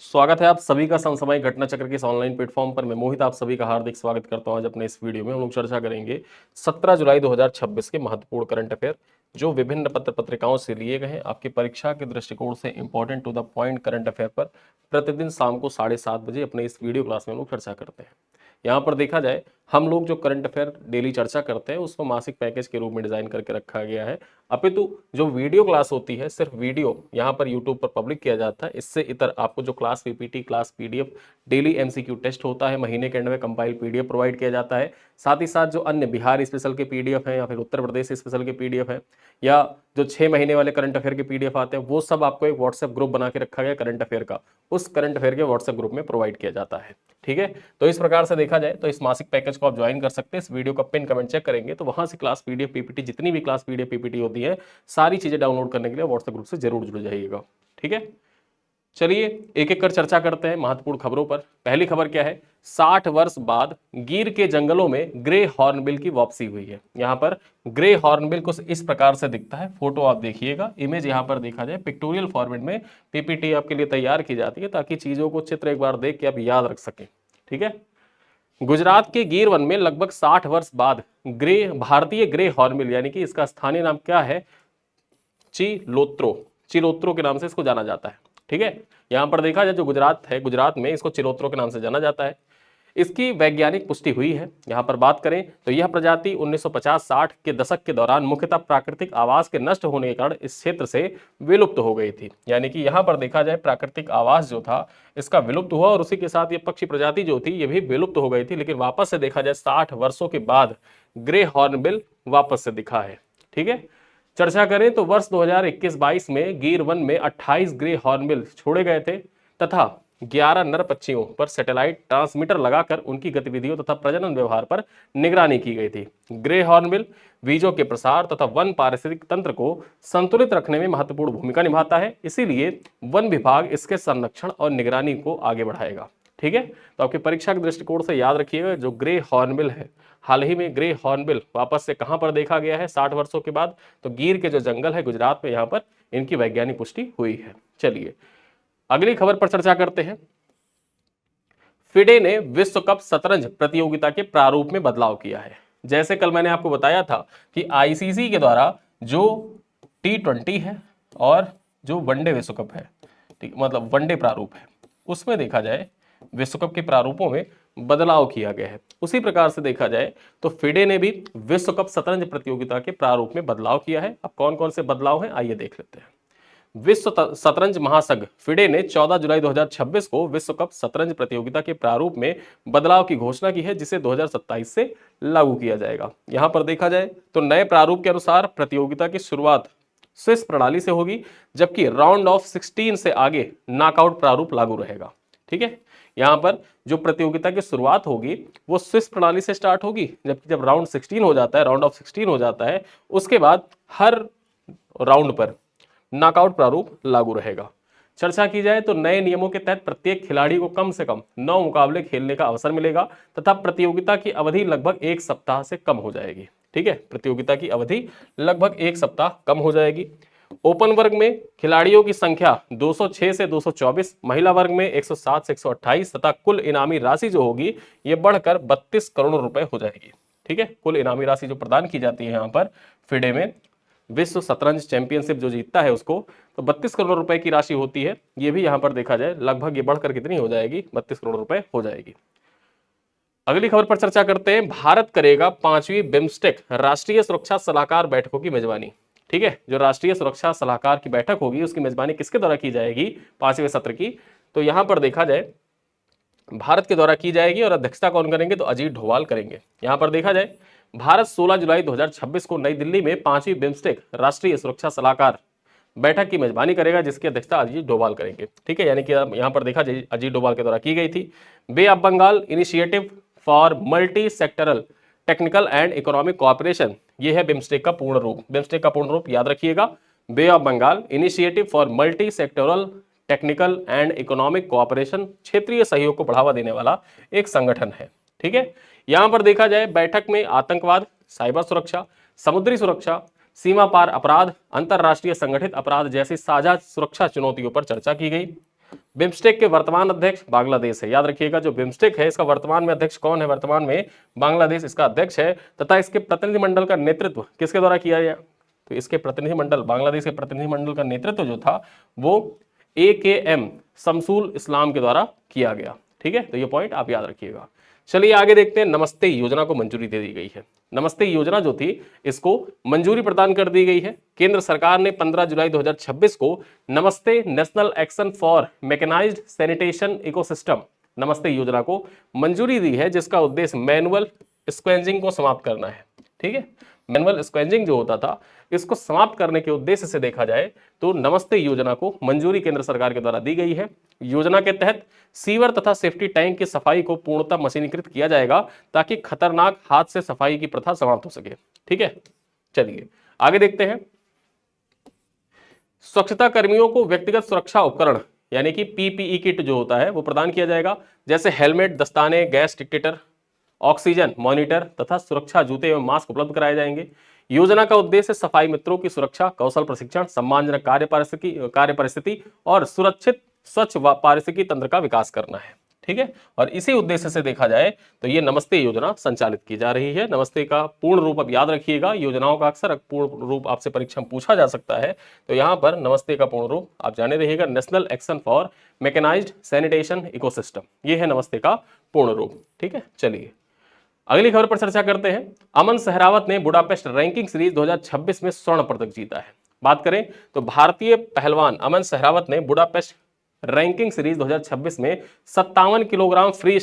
स्वागत है आप सभी का समसामयिक घटना चक्र के इस ऑनलाइन प्लेटफॉर्म पर। मैं मोहित आप सभी का हार्दिक स्वागत करता हूं। आज अपने इस वीडियो में हम लोग चर्चा करेंगे 17 जुलाई 2026 के महत्वपूर्ण करंट अफेयर जो विभिन्न पत्र पत्रिकाओं से लिए गए हैं। आपकी परीक्षा के दृष्टिकोण से important to the point current affair पर प्रतिदिन शाम को 7:30 बजे अपने इस वीडियो क्लास में हम लोग चर्चा करते हैं। यहाँ पर देखा जाए हम लोग जो करंट अफेयर डेली चर्चा करते हैं उसको मासिक पैकेज के रूप में डिजाइन करके रखा गया है। अपितु जो वीडियो क्लास होती है सिर्फ वीडियो यहाँ पर यूट्यूब पर पब्लिक किया जाता है। इससे इतर आपको जो class PPT, class PDF, daily MCQ test होता है, महीने के एंड में कंपाइल पीडीएफ प्रोवाइड किया जाता है। साथ ही साथ जो अन्य बिहार स्पेशल के पीडीएफ है या फिर उत्तर प्रदेश स्पेशल के पीडीएफ है या जो 6 महीने वाले करंट अफेयर के पीडीएफ आते हैं वो सब आपको एक व्हाट्सएप ग्रुप बना के रखा गया करंट अफेयर का, उस करंट अफेयर के व्हाट्सएप ग्रुप में प्रोवाइड किया जाता है। ठीक है, तो इस प्रकार से देखा जाए तो इस मासिक पैकेज को आप ज्वाइन कर सकते हैं। इस वीडियो का पिन कमेंट चेक करेंगे तो वहां से क्लास पीडीएफ पीपीटी, जितनी भी क्लास पीडीएफ पीपीटी होती है, सारी चीजें डाउनलोड करने के लिए व्हाट्सएप ग्रुप से जरूर जुड़ जाइएगा। ठीक है, चलिए एक एक कर चर्चा करते हैं महत्वपूर्ण खबरों पर। पहली खबर क्या है, 60 वर्ष बाद गिर के जंगलों में ग्रे हॉर्नबिल की वापसी हुई है। यहाँ पर ग्रे हॉर्नबिल कुछ इस प्रकार से दिखता है, फोटो आप देखिएगा, इमेज यहाँ पर देखा जाए, पिक्टोरियल फॉर्मेट में पीपीटी आपके लिए तैयार की जाती है ताकि चीजों को चित्र एक बार देख के आप याद रख सकें। ठीक है, गुजरात के गिर वन में लगभग 60 वर्ष बाद भारतीय ग्रे हॉर्नबिल यानी कि इसका स्थानीय नाम क्या है, चिलोत्रो, चिलोत्रो के नाम से इसको जाना जाता है। ठीक है, यहां पर देखा जाए जो गुजरात है, गुजरात में इसको चिलोत्रो के नाम से जाना जाता है। इसकी वैज्ञानिक पुष्टि हुई है। यहां पर बात करें तो यह प्रजाति 1950-60 के दशक के दौरान मुख्यतः प्राकृतिक आवास के नष्ट होने के कारण इस क्षेत्र से विलुप्त हो गई थी। यानी कि यहां पर देखा जाए प्राकृतिक आवास जो था इसका विलुप्त हुआ और उसी के साथ ये पक्षी प्रजाति जो थी ये भी विलुप्त हो गई थी। लेकिन वापस से देखा जाए 60 वर्षों के बाद ग्रे हॉर्नबिल वापस से दिखा है। ठीक है, चर्चा करें तो वर्ष 2021-22 में गिर वन में 28 ग्रे हॉर्नबिल छोड़े गए थे तथा 11 नर पक्षियों पर सैटेलाइट ट्रांसमीटर लगाकर उनकी गतिविधियों तथा प्रजनन व्यवहार पर निगरानी की गई थी। ग्रे हॉर्नबिल बीजों के प्रसार तथा वन पारिस्थितिक तंत्र को संतुलित रखने में महत्वपूर्ण भूमिका निभाता है, इसीलिए वन विभाग इसके संरक्षण और निगरानी को आगे बढ़ाएगा। ठीक है, तो आपकी परीक्षा के दृष्टिकोण से याद रखिएगा जो ग्रे हॉर्नबिल है, हाल ही में ग्रे हॉर्नबिल वापस से कहां पर देखा गया है 60 वर्षों के बाद, तो गिर के जो जंगल है गुजरात में, यहां पर इनकी वैज्ञानिक पुष्टि हुई है। चलिए अगली खबर पर चर्चा करते हैं। फिडे ने विश्व कप शतरंज प्रतियोगिता के प्रारूप में बदलाव किया है। जैसे कल मैंने आपको बताया था कि आईसीसी के द्वारा जो T20 है और जो वनडे विश्व कप है, ठीक मतलब वनडे प्रारूप है, उसमें देखा जाए विश्व कप के प्रारूपों में बदलाव किया गया है। उसी प्रकार से देखा जाए तो फिडे ने भी विश्व कप शतरंज प्रतियोगिता के प्रारूप में बदलाव किया है। अब कौन कौन से बदलाव हैं आइए देख लेते हैं। विश्व शतरंज महासंघ फिडे ने 14 जुलाई 2026 को विश्व कप शतरंज प्रतियोगिता के प्रारूप में बदलाव की घोषणा की है, जिसे 2027 से लागू किया जाएगा। यहां पर देखा जाए तो नए प्रारूप के अनुसार प्रतियोगिता की शुरुआत स्विस प्रणाली से होगी, जबकि राउंड ऑफ 16 से आगे नॉकआउट प्रारूप लागू रहेगा। ठीक है, यहां पर जो प्रतियोगिता की शुरुआत होगी वो स्विस प्रणाली से स्टार्ट होगी, जबकि जब राउंड 16 हो जाता है, राउंड ऑफ 16 हो जाता है, उसके बाद हर राउंड पर नॉकआउट प्रारूप लागू रहेगा। चर्चा की जाए तो नए नियमों के तहत प्रत्येक खिलाड़ी को कम से कम 9 मुकाबले खेलने का अवसर मिलेगा तथा प्रतियोगिता की अवधि लगभग 1 सप्ताह से कम हो जाएगी। ठीक है, प्रतियोगिता की अवधि लगभग 1 सप्ताह कम हो जाएगी। ओपन वर्ग में खिलाड़ियों की संख्या 206 से 224, महिला वर्ग में 107 से 128 तथा कुल इनामी राशि जो होगी ये बढ़कर 32 करोड़ रुपए हो जाएगी। ठीक है, कुल इनामी राशि जो प्रदान की जाती है यहाँ पर फिडे में, विश्व शतरंज चैंपियनशिप जो जीतता है उसको, तो 32 करोड़ रुपए की राशि होती है। ये भी यहां पर देखा जाए लगभग ये बढ़कर कितनी हो जाएगी, 32 करोड़ रुपए हो जाएगी। अगली खबर पर चर्चा करते हैं। भारत करेगा 5वीं बिम्स्टेक राष्ट्रीय सुरक्षा सलाहकार बैठकों की मेजबानी। ठीक है, जो राष्ट्रीय सुरक्षा सलाहकार की बैठक होगी उसकी मेजबानी किसके द्वारा की जाएगी, 5वें सत्र की, तो यहां पर देखा जाए भारत के द्वारा की जाएगी और अध्यक्षता कौन करेंगे, तो अजीत डोभाल करेंगे। यहां पर देखा जाए भारत 16 जुलाई 2026 को नई दिल्ली में 5वीं बिम्स्टेक राष्ट्रीय सुरक्षा सलाहकार बैठक की मेजबानी करेगा, जिसकी अध्यक्षता अजीत डोभाल करेंगे। ठीक है, यानी कि यहां पर देखा जाए अजीत डोभाल के द्वारा की गई थी। Bay of Bengal initiative for multi sectoral technical and economic cooperation, ये है बिम्स्टेक का पूर्ण रूप। बिम्स्टेक का पूर्ण रूप याद रखिएगा, Bay of Bengal initiative for multi sectoral technical and economic cooperation, क्षेत्रीय सहयोग को बढ़ावा देने वाला एक संगठन है। ठीक है, यहां पर देखा जाए बैठक में आतंकवाद, साइबर सुरक्षा, समुद्री सुरक्षा, सीमा पार अपराध, अंतरराष्ट्रीय संगठित अपराध जैसी साझा सुरक्षा चुनौतियों पर चर्चा की गई। बिम्स्टेक के वर्तमान अध्यक्ष बांग्लादेश है। याद रखिएगा, जो बिम्स्टेक है इसका वर्तमान में अध्यक्ष कौन है? वर्तमान में बांग्लादेश इसका अध्यक्ष है, तथा इसके प्रतिनिधिमंडल का नेतृत्व किसके द्वारा किया गया? तो इसके प्रतिनिधिमंडल, बांग्लादेश के प्रतिनिधिमंडल का नेतृत्व जो था वो AKM शमसुल इस्लाम के द्वारा किया गया। ठीक है, तो ये पॉइंट आप याद रखिएगा। चलिए आगे देखते हैं। नमस्ते योजना को मंजूरी दे दी गई है। नमस्ते योजना जो थी इसको मंजूरी प्रदान कर दी गई है। केंद्र सरकार ने 15 जुलाई 2026 को Namaste national action for mechanised sanitation ecosystem Namaste योजना को मंजूरी दी है, जिसका उद्देश्य मैनुअल स्क्वेंजिंग को समाप्त करना है। ठीक है, मैनुअल स्क्वेंजिंग जो होता था इसको समाप्त करने के उद्देश्य से देखा जाए तो नमस्ते योजना को मंजूरी केंद्र सरकार के द्वारा दी गई है। योजना के तहत सीवर तथा सेफ्टी टैंक की सफाई को पूर्णतः मशीनीकृत किया जाएगा ताकि खतरनाक हाथ से सफाई की प्रथा समाप्त हो सके। ठीक है, चलिए आगे देखते हैं। स्वच्छता कर्मियों को व्यक्तिगत सुरक्षा उपकरण यानी कि PPE किट जो होता है वो प्रदान किया जाएगा, जैसे हेलमेट, दस्ताने, गैस डिटेक्टर, ऑक्सीजन मॉनिटर तथा सुरक्षा जूते एवं मास्क उपलब्ध कराए जाएंगे। योजना का उद्देश्य सफाई मित्रों की सुरक्षा, कौशल प्रशिक्षण, सम्मानजनक कार्य परिस्थिति और सुरक्षित स्वच्छ पारिस्थितिकी तंत्र का विकास करना है। ठीक है, और इसी उद्देश्य से देखा जाए तो ये नमस्ते योजना संचालित की जा रही है। नमस्ते का पूर्ण रूप अब याद रखिएगा, योजनाओं का अक्सर पूर्ण रूप आपसे परीक्षा में पूछा जा सकता है, तो यहाँ पर नमस्ते का पूर्ण रूप आप जाने रहिएगा, national action for mechanised sanitation ecosystem, ये है नमस्ते का पूर्ण रूप। ठीक है, चलिए अगली खबर पर चर्चा करते हैं। अमन सहरावत ने बुडापेस्ट रैंकिंग सीरीज 2026 में स्वर्ण पदक जीता है। बात करें तो भारतीय पहलवान अमन सहरावत ने बुडापेस्ट रैंकिंग सीरीज 2026 में 57 किलोग्राम फ्री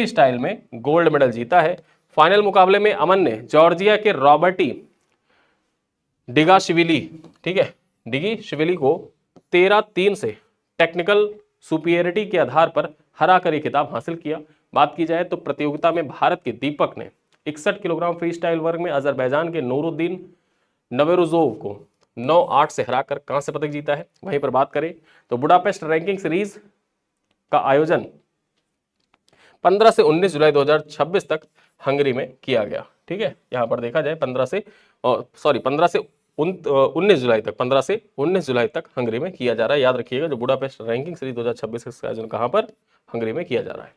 स्टाइल में गोल्ड मेडल जीता है। फाइनल मुकाबले में अमन ने जॉर्जिया के रॉबर्टी डिगाशिविली, ठीक है, डिगाशिविली को 13-3 से टेक्निकल सुपीरियरिटी के आधार पर हराकर ये खिताब हासिल किया। बात की जाए तो प्रतियोगिता में भारत के दीपक ने 61 किलोग्राम फ्री स्टाइल वर्ग में अजरबैजान के नूरुद्दीन नवेरोजोव को 9-8 से हराकर कांस्य पदक जीता है। वहीं पर बात करें तो बुडापेस्ट रैंकिंग सीरीज का आयोजन 15 से 19 जुलाई 2026 तक हंगरी में किया गया। ठीक है, यहां पर देखा जाए 15 से 19 जुलाई तक 15 से 19 जुलाई तक हंगरी में किया जा रहा है। याद रखिएगा, जो बुडापेस्ट रैंकिंग सीरीज 2026 का आयोजन कहां पर? हंगरी में किया जा रहा है।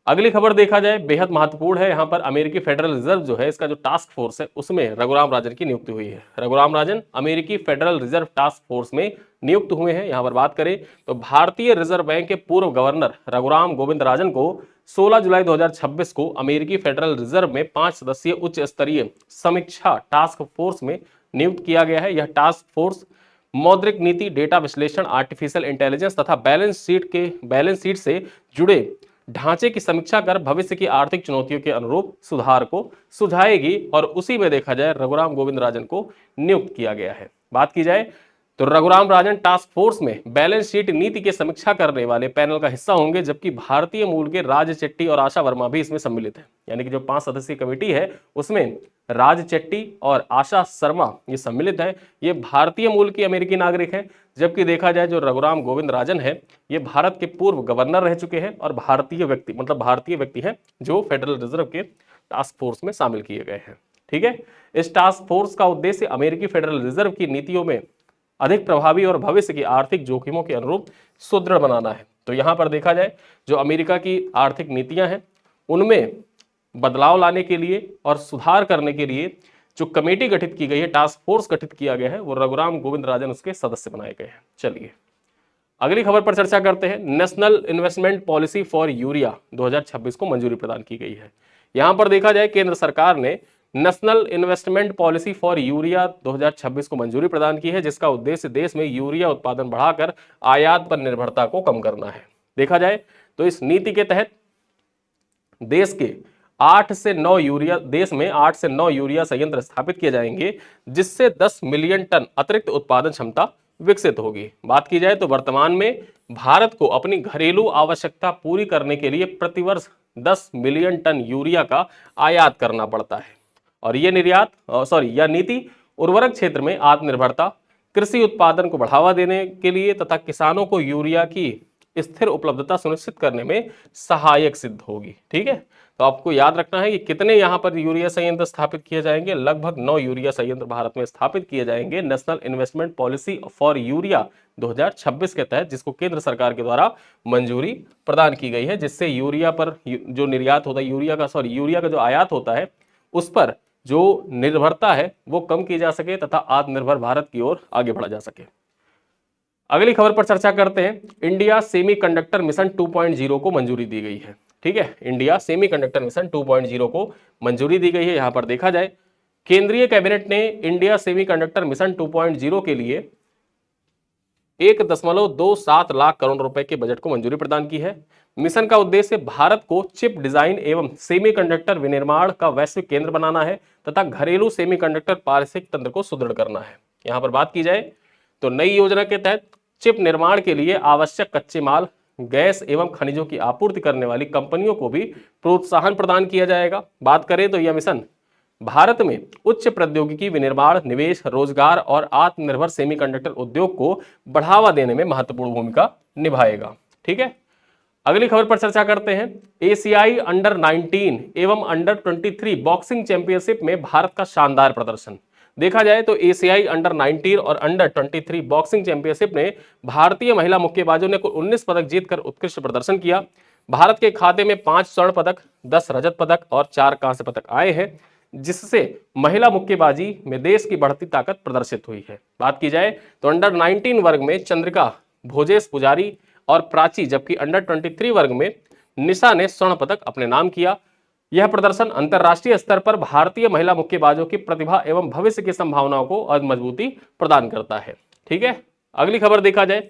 अगली खबर देखा जाए बेहद महत्वपूर्ण है। यहां पर अमेरिकी फेडरल रिजर्व जो है इसका जो टास्क फोर्स है उसमें रघुराम राजन की नियुक्ति हुई है। रघुराम राजन अमेरिकी फेडरल रिजर्व टास्क फोर्स में नियुक्त हुए हैं। यहां पर बात करें तो भारतीय रिजर्व बैंक के पूर्व गवर्नर रघुराम गोविंद राजन को 16 जुलाई 2026 को अमेरिकी फेडरल रिजर्व में 5 सदस्यीय उच्च स्तरीय समीक्षा टास्क फोर्स में नियुक्त किया गया है। यह टास्क फोर्स मौद्रिक नीति, डेटा विश्लेषण, आर्टिफिशियल इंटेलिजेंस तथा बैलेंस शीट से जुड़े ढांचे की समीक्षा कर भविष्य की आर्थिक चुनौतियों के अनुरूप सुधार को सुझाएगी, और उसी में देखा जाए रघुराम गोविंद राजन को नियुक्त किया गया है। बात की जाए तो रघुराम राजन टास्क फोर्स में बैलेंस शीट नीति की समीक्षा करने वाले पैनल का हिस्सा होंगे, जबकि भारतीय मूल के राज चेट्टी और आशा वर्मा भी इसमें सम्मिलित है। यानी कि जो 5 सदस्यीय कमेटी है उसमें राज चेट्टी और आशा शर्मा ये सम्मिलित है। ये भारतीय मूल की अमेरिकी नागरिक है, जबकि देखा जाए जो रघुराम गोविंद राजन है ये भारत के पूर्व गवर्नर रह चुके हैं और भारतीय व्यक्ति हैं जो फेडरल रिजर्व के टास्क फोर्स में शामिल किए गए हैं। ठीक है, इस टास्क फोर्स का उद्देश्य अमेरिकी फेडरल रिजर्व की नीतियों में अधिक प्रभावी और भविष्य की आर्थिक जोखिमों के अनुरूप सुदृढ़ बनाना है। तो यहां पर देखा जाए जो अमेरिका की आर्थिक नीतियां हैं उनमें बदलाव लाने के लिए और सुधार करने के लिए जो कमेटी गठित की गई है, टास्क फोर्स गठित किया गया है, वो रघुराम गोविंद राजन उसके सदस्य बनाए गए हैं। चलिए अगली खबर पर चर्चा करते हैं। National investment policy for urea 2026 को मंजूरी प्रदान की गई है। यहां पर देखा जाए केंद्र सरकार ने national investment policy for urea 2026 को मंजूरी प्रदान की है, जिसका उद्देश्य देश में यूरिया उत्पादन बढ़ाकर आयात पर निर्भरता को कम करना है। देखा जाए तो इस नीति के तहत देश में 8 से 9 यूरिया संयंत्र स्थापित किए जाएंगे, जिससे 10 मिलियन टन अतिरिक्त उत्पादन क्षमता विकसित होगी। बात की जाए तो वर्तमान में भारत को अपनी घरेलू आवश्यकता पूरी करने के लिए प्रतिवर्ष 10 मिलियन टन यूरिया का आयात करना पड़ता है, और यह नीति उर्वरक क्षेत्र में आत्मनिर्भरता, कृषि उत्पादन को बढ़ावा देने के लिए तथा किसानों को यूरिया की स्थिर उपलब्धता सुनिश्चित करने में सहायक सिद्ध होगी। ठीक है, तो आपको याद रखना है कि कितने यहां पर यूरिया संयंत्र स्थापित किए जाएंगे, लगभग 9 यूरिया संयंत्र भारत में स्थापित किए जाएंगे national investment policy for urea 2026 के तहत, जिसको केंद्र सरकार के द्वारा मंजूरी प्रदान की गई है, जिससे यूरिया पर जो निर्यात होता है, यूरिया का जो आयात होता है उस पर जो निर्भरता है वो कम की जा सके तथा आत्मनिर्भर भारत की ओर आगे बढ़ा जा सके। अगली खबर पर चर्चा करते हैं। इंडिया सेमीकंडक्टर मिशन 2.0 को मंजूरी दी गई है। ठीक है, इंडिया सेमीकंडक्टर मिशन 2.0 को मंजूरी दी गई है। यहां पर देखा जाए, केंद्रीय कैबिनेट ने इंडिया सेमीकंडक्टर मिशन 2.0 के लिए 1.27 लाख करोड़ रुपए के बजट को मंजूरी प्रदान की है। मिशन का उद्देश्य भारत को चिप डिजाइन एवं सेमीकंडक्टर विनिर्माण का वैश्विक केंद्र बनाना है तथा घरेलू सेमीकंडक्टर पारिस्थितिक तंत्र को सुदृढ़ करना है। यहां पर बात की जाए तो नई योजना के तहत चिप निर्माण के लिए आवश्यक कच्चे माल, गैस एवं खनिजों की आपूर्ति करने वाली कंपनियों को भी प्रोत्साहन प्रदान किया जाएगा। बात करें तो यह मिशन भारत में उच्च प्रौद्योगिकी विनिर्माण, निवेश, रोजगार और आत्मनिर्भर सेमीकंडक्टर उद्योग को बढ़ावा देने में महत्वपूर्ण भूमिका निभाएगा। ठीक है, अगली खबर पर चर्चा करते हैं। एशियाई अंडर 19 एवं अंडर 23 बॉक्सिंग चैंपियनशिप में भारत का शानदार प्रदर्शन। देखा जाए तो एशियाई अंडर 19 और अंडर 23 बॉक्सिंग चैंपियनशिप में भारतीय महिला मुक्केबाजों ने कुल 19 पदक जीतकर उत्कृष्ट प्रदर्शन किया। भारत के खाते में 5 स्वर्ण पदक, 10 रजत पदक और 4 कांस्य पदक आए हैं, जिससे महिला मुक्केबाजी में देश की बढ़ती ताकत प्रदर्शित हुई है। बात की जाए तो अंडर 19 वर्ग में चंद्रिका, भोजेश पुजारी और प्राची, जबकि अंडर 23 वर्ग में निशा ने स्वर्ण पदक अपने नाम किया। यह प्रदर्शन अंतरराष्ट्रीय स्तर पर भारतीय महिला मुक्केबाजों की प्रतिभा एवं भविष्य की संभावनाओं को और मजबूती प्रदान करता है। ठीक है, अगली खबर देखा जाए,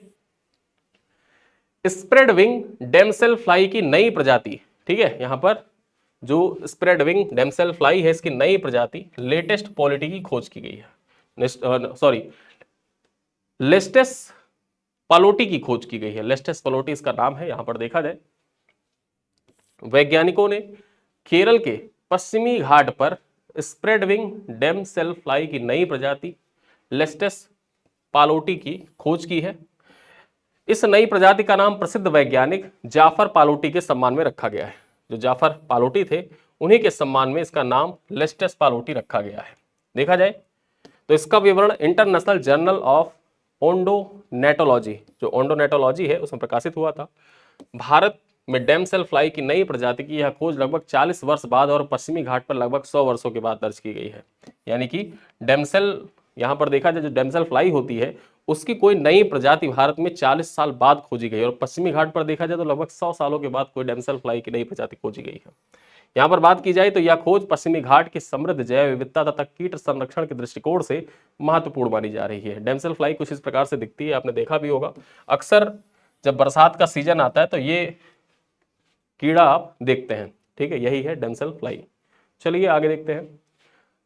स्प्रेड विंग डेमसेल फ्लाई की नई प्रजाति। ठीक है, यहां पर जो स्प्रेड विंग डेमसेल फ्लाई है, इसकी नई प्रजाति लेटेस्ट पॉलिटी की खोज की गई है। लेस्टेस पालोटी की खोज की गई है। लेस्टेस पालोटी इसका नाम है। यहां पर देखा जाए, वैज्ञानिकों ने केरल के पश्चिमी घाट पर स्प्रेड विंग डेमसेल फ्लाई की नई प्रजाति लेस्टेस पालोटी की खोज की है। इस नई प्रजाति का नाम प्रसिद्ध वैज्ञानिक जाफर पालोटी के सम्मान में रखा गया है। जो जाफर पालोटी थे, उन्हीं के सम्मान में इसका नाम लेस्टेस पालोटी रखा गया है। देखा जाए तो इसका विवरण इंटरनेशनल जर्नल ऑफ ओंडोनेटोलॉजी, जो ओंडोनेटोलॉजी है, उसमें प्रकाशित हुआ था। भारत में डेमसेल फ्लाई की नई प्रजाति की यह खोज लगभग 40 वर्ष बाद और पश्चिमी घाट पर लगभग 100 वर्षों के बाद दर्ज की गई है। यानी कि डेमसेल, यहां पर देखा जाए जो डेमसेल फ्लाई होती है, उसकी कोई नई प्रजाति भारत में 40 साल बाद खोजी गई, और पश्चिमी घाट पर देखा जाए तो लगभग 100 सालों के बाद कोई डेमसेल फ्लाई की नई प्रजाति खोजी गई है। यहां पर बात की जाए तो यह खोज पश्चिमी घाट की समृद्ध जैव विविधता तथा कीट संरक्षण के दृष्टिकोण से महत्वपूर्ण मानी जा रही है। डेमसेल फ्लाई कुछ इस प्रकार से दिखती है, आपने देखा भी होगा। अक्सर जब बरसात का सीजन आता है तो ये कीड़ा आप देखते हैं। ठीक है, यही है डेमसेल फ्लाई। चलिए आगे देखते हैं,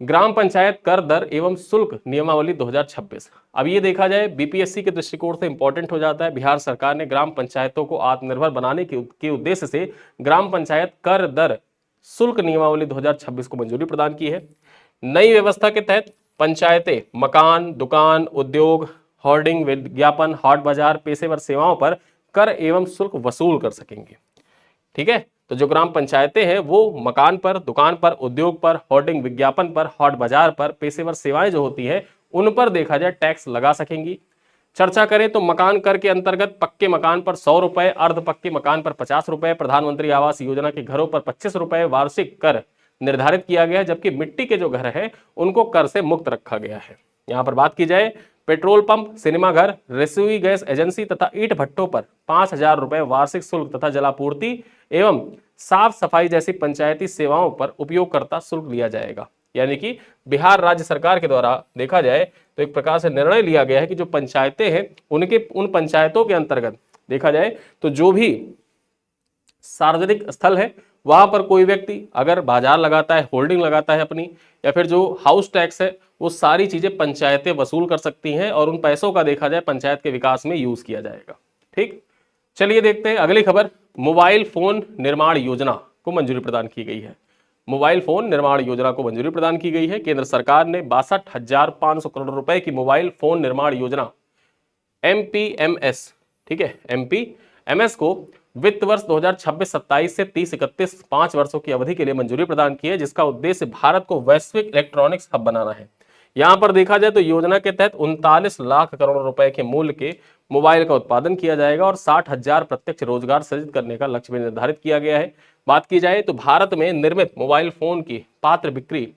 ग्राम पंचायत कर दर एवं शुल्क नियमावली 2026। अब ये देखा जाए बीपीएससी के दृष्टिकोण से इंपॉर्टेंट हो जाता है। बिहार सरकार ने ग्राम पंचायतों को आत्मनिर्भर बनाने के उद्देश्य से ग्राम पंचायत कर दर शुल्क नियमावली 2026 को मंजूरी प्रदान की है। नई व्यवस्था के तहत पंचायतें मकान, दुकान, उद्योग, होर्डिंग, विज्ञापन, हाट बाजार, पेशेवर सेवाओं पर कर एवं शुल्क वसूल कर सकेंगे। ठीक है, तो जो ग्राम पंचायतें हैं वो मकान पर, दुकान पर, उद्योग पर, होर्डिंग, विज्ञापन पर, हाट बाजार पर, पेशेवर सेवाएं जो होती है उन पर देखा जाए टैक्स लगा सकेंगी। चर्चा करें तो मकान कर के अंतर्गत पक्के मकान पर 100 रुपए, अर्ध पक्के मकान पर 50 रुपए, प्रधानमंत्री आवास योजना के घरों पर 25 रुपए वार्षिक कर निर्धारित किया गया है, जबकि मिट्टी के जो घर है उनको कर से मुक्त रखा गया है। यहां पर बात की जाए, पेट्रोल पंप, सिनेमाघर, रसोई गैस एजेंसी तथा ईंट भट्टों पर 5,000 रुपए वार्षिक शुल्क तथा जलापूर्ति एवं साफ सफाई जैसी पंचायती सेवाओं पर उपयोगकर्ता शुल्क लिया जाएगा। यानी कि बिहार राज्य सरकार के द्वारा देखा जाए तो एक प्रकार से निर्णय लिया गया है कि जो पंचायतें हैं उन पंचायतों के अंतर्गत देखा जाए तो जो भी सार्वजनिक स्थल है वहां पर कोई व्यक्ति अगर बाजार लगाता है, होल्डिंग लगाता है अपनी, या फिर जो हाउस टैक्स है, वो सारी चीजें पंचायतें वसूल कर सकती हैं और उन पैसों का देखा जाए पंचायत के विकास में यूज किया जाएगा। ठीक, चलिए देखते हैं अगली खबर, मोबाइल फोन निर्माण योजना को मंजूरी प्रदान की गई है। मोबाइल फोन निर्माण योजना को मंजूरी प्रदान की गई है। केंद्र सरकार ने 62,500 करोड़ रुपए की मोबाइल फोन निर्माण योजना MPMS, ठीक है, एमएस को वित्त वर्ष 2026-27 से 30-31 5 वर्षों की अवधि के लिए मंजूरी प्रदान की है, जिसका उद्देश्य भारत को वैश्विक इलेक्ट्रॉनिक्स हब बनाना है। यहां पर देखा जाए तो योजना के तहत 39 लाख करोड़ रुपए के मूल्य के मोबाइल का उत्पादन किया जाएगा और 60,000 प्रत्यक्ष रोजगार सृजित करने का लक्ष्य भी निर्धारित किया गया है। बात की जाए तो भारत में निर्मित मोबाइल फोन की पात्र बिक्री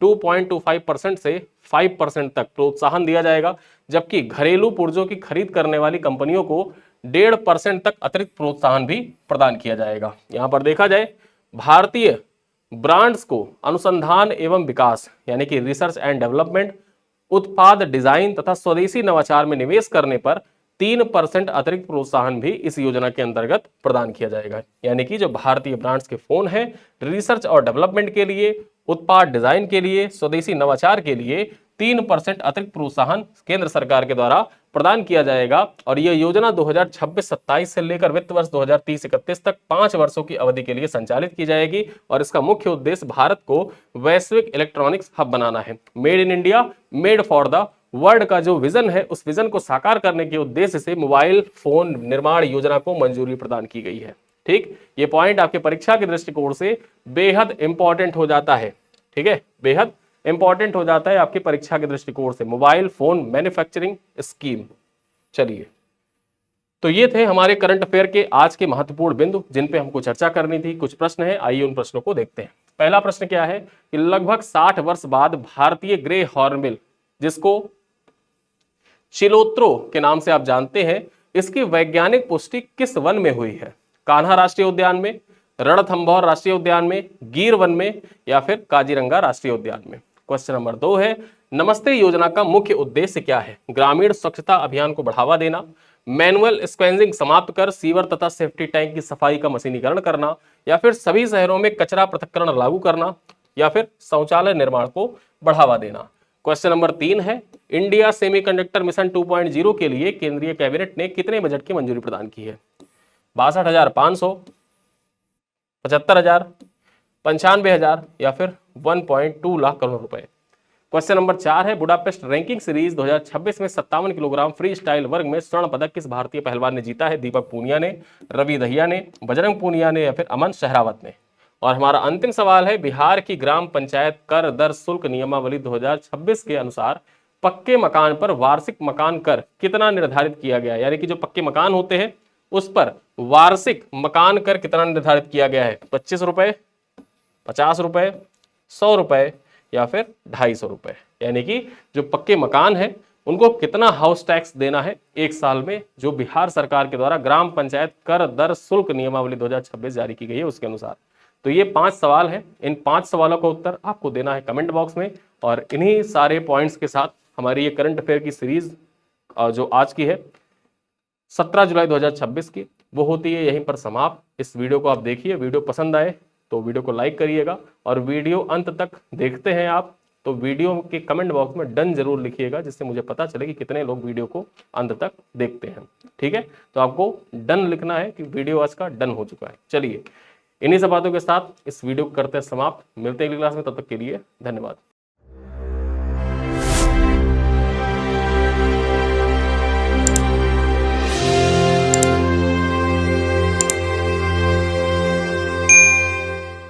2.25% से 5% तक प्रोत्साहन दिया जाएगा, जबकि घरेलू पुर्जों की खरीद करने वाली कंपनियों को 1.5% तक अतिरिक्त प्रोत्साहन भी प्रदान किया जाएगा। यहां पर देखा जाए भारतीय ब्रांड्स को अनुसंधान एवं विकास यानी कि रिसर्च एंड डेवलपमेंट, उत्पाद डिजाइन तथा स्वदेशी नवाचार में निवेश करने पर 3% अतिरिक्त प्रोत्साहन भी इस योजना के अंतर्गत प्रदान किया जाएगा। यानी कि जो भारतीय ब्रांड्स के फोन हैं, रिसर्च और डेवलपमेंट के लिए, उत्पाद डिजाइन के लिए, स्वदेशी नवाचार के लिए 3% अतिरिक्त प्रोत्साहन केंद्र सरकार के द्वारा प्रदान किया जाएगा। और यह योजना 2026-27 से लेकर वित्त वर्ष 2030-31 तक 5 वर्षों की अवधि के लिए संचालित की जाएगी और इसका मुख्य उद्देश्य भारत को वैश्विक इलेक्ट्रॉनिक्स हब बनाना है। Made in India, made for the world का जो विजन है, उस विजन को साकार करने के उद्देश्य से मोबाइल फोन निर्माण योजना को मंजूरी प्रदान की गई है। ठीक, ये पॉइंट आपके परीक्षा के दृष्टिकोण से बेहद इंपॉर्टेंट हो जाता है। ठीक है, बेहद इंपॉर्टेंट हो जाता है आपकी परीक्षा के दृष्टिकोण से, मोबाइल फोन मैन्युफैक्चरिंग स्कीम। चलिए, तो ये थे हमारे करंट अफेयर के आज के महत्वपूर्ण बिंदु जिन पे हमको चर्चा करनी थी। कुछ प्रश्न है, आइए उन प्रश्नों को देखते हैं। पहला प्रश्न क्या है कि लगभग 60 वर्ष बाद भारतीय ग्रे हॉर्नबिल, जिसको चिलोत्रो के नाम से आप जानते हैं, इसकी वैज्ञानिक पुष्टि किस वन में हुई है? कान्हा राष्ट्रीय उद्यान में, रणथंभौर राष्ट्रीय उद्यान में, गिर वन में या फिर काजीरंगा राष्ट्रीय उद्यान में? क्वेश्चन नंबर 2 है, नमस्ते योजना का मुख्य उद्देश्य क्या है? ग्रामीण स्वच्छता अभियान को बढ़ावा देना, मैनुअल स्क्वेंजिंग समाप्त कर सीवर तथा सेफ्टी टैंक की सफाई का मशीनीकरण करना, या फिर सभी शहरों में कचरा पृथक्करण लागू करना, या फिर शौचालय निर्माण को बढ़ावा देना? क्वेश्चन नंबर 3 है, इंडिया सेमीकंडक्टर मिशन 2.0 के लिए केंद्रीय कैबिनेट ने कितने बजट की मंजूरी प्रदान की है? 62,500, 75,000, 95,000 या फिर 1.2 लाख करोड़ रुपए? क्वेश्चन नंबर 4 है, बुडापेस्ट रैंकिंग सीरीज 2026 में 57 किलोग्राम फ्री स्टाइल वर्ग में स्वर्ण पदक किस भारतीय पहलवान ने जीता है? दीपक पूनिया ने, रवि दहिया ने, बजरंग पूनिया ने या फिर अमन शहरावत ने? और हमारा अंतिम सवाल है, बिहार की ग्राम पंचायत कर दर शुल्क नियमावली 2026 के अनुसार पक्के मकान पर वार्षिक मकान कर कितना निर्धारित किया गया है? यानी कि जो पक्के मकान होते हैं उस पर वार्षिक मकान कर कितना निर्धारित किया गया है? 25 रुपए, 50 रुपए, 100 रुपए या फिर 250 रुपए? यानी कि जो पक्के मकान है उनको कितना हाउस टैक्स देना है एक साल में, जो बिहार सरकार के द्वारा ग्राम पंचायत कर दर शुल्क नियमावली 2026 जारी की गई है उसके अनुसार। तो ये 5 सवाल हैं, इन 5 सवालों का उत्तर आपको देना है कमेंट बॉक्स में। और इन्हीं सारे पॉइंट्स के साथ हमारी ये करंट अफेयर की सीरीज जो आज की है 17 जुलाई 2026 की, वो होती है यहीं पर समाप्त। इस वीडियो को आप देखिए, वीडियो पसंद आए तो वीडियो को लाइक करिएगा और वीडियो अंत तक देखते हैं आप तो वीडियो के कमेंट बॉक्स में डन जरूर लिखिएगा, जिससे मुझे पता चले कि कितने लोग वीडियो को अंत तक देखते हैं। ठीक है, तो आपको डन लिखना है कि वीडियो आज का डन हो चुका है। चलिए, इन्हीं सब बातों के साथ इस वीडियो को करते हैं समाप्त। मिलते हैं अगली क्लास में, तब तक के लिए धन्यवाद।